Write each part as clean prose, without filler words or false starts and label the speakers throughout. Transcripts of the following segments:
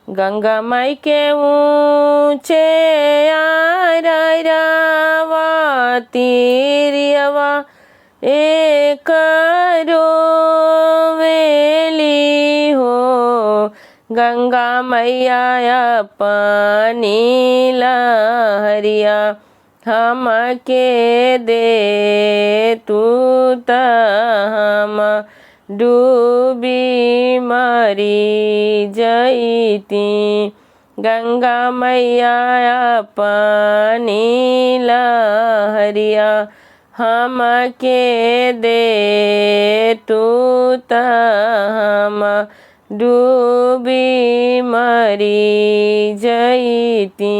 Speaker 1: गंगा माई के ऊँचे आरवा तीरियवा एक रोवेली हो। गंगा मैया अपनी लहरिया हमके दे तू त हम डूबी मरी जईती। गंगा मैया अपनी लहरिया हमके दे तू त हम डूबी मरी जईती।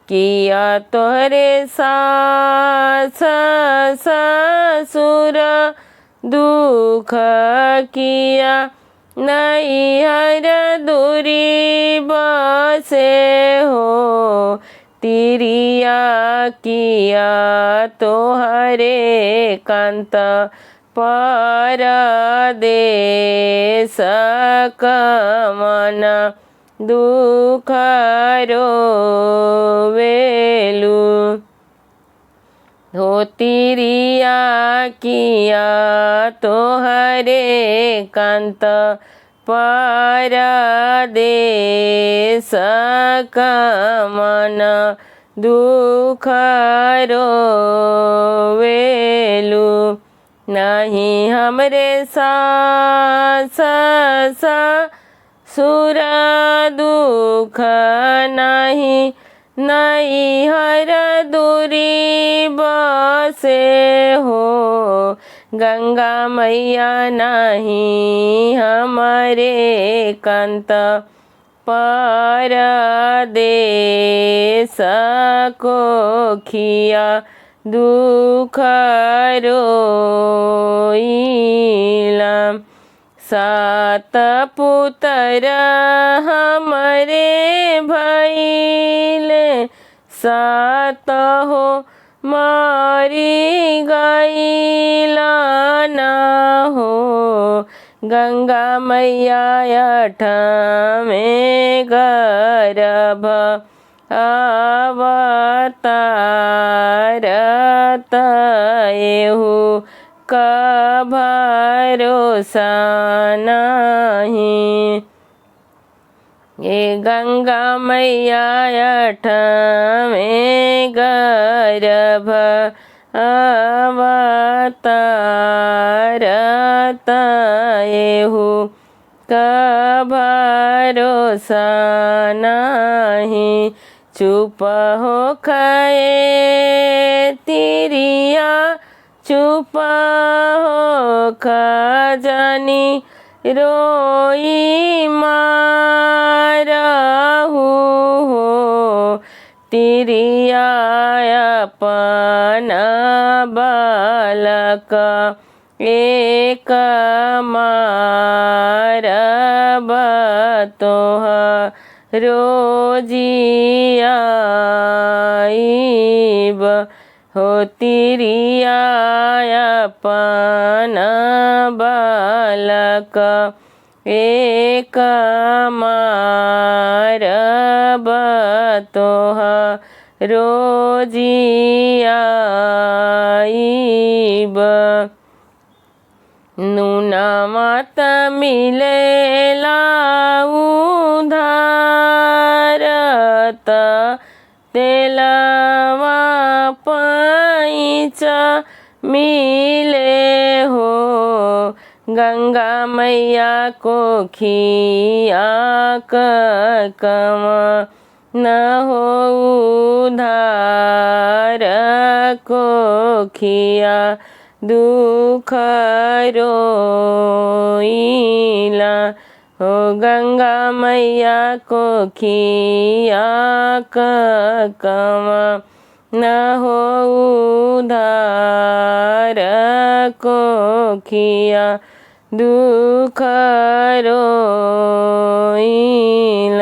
Speaker 1: किया तोहरे सास ससुर दुख किया नैहर दूरी बसे हो। तिरिया किया तोहरे कांत परदेस कमन दुख रोवेलु हो। तिरिया किया तोहरे कांत परदेस कमन दुख रोवेलु। नहीं हमरे सास ससुर दुख नहीं नैहर दूरी बसे हो। गंगा मैया नहीं हमारे कांत परदेस को खिया दुख रोइला। सात पुत्र हमरे भइले सात हो मारी गईला ना हो। गंगा मैया में गर्भ अवतारत एहु का भरोसा नहीं। ये गंगा मैया में गर्भ अवतारत एहु का भरोसा नहीं। चुप हो खाए तिरिया चुप हो खजानी रोई मारहु हो। तिरिया अपना बालक एक मारब रोजियाईब हो। तिरिया अपना बालक एक मारब रोजियाईब। नूना मात मिलेला उधारत तेलवा पैंच मिले हो। गंगा मैया को खिया कम न हो उधार को खिया दुख रोइला हो। गंगा मैया को खिया कम न हो उधार को खिया दुख रोइला।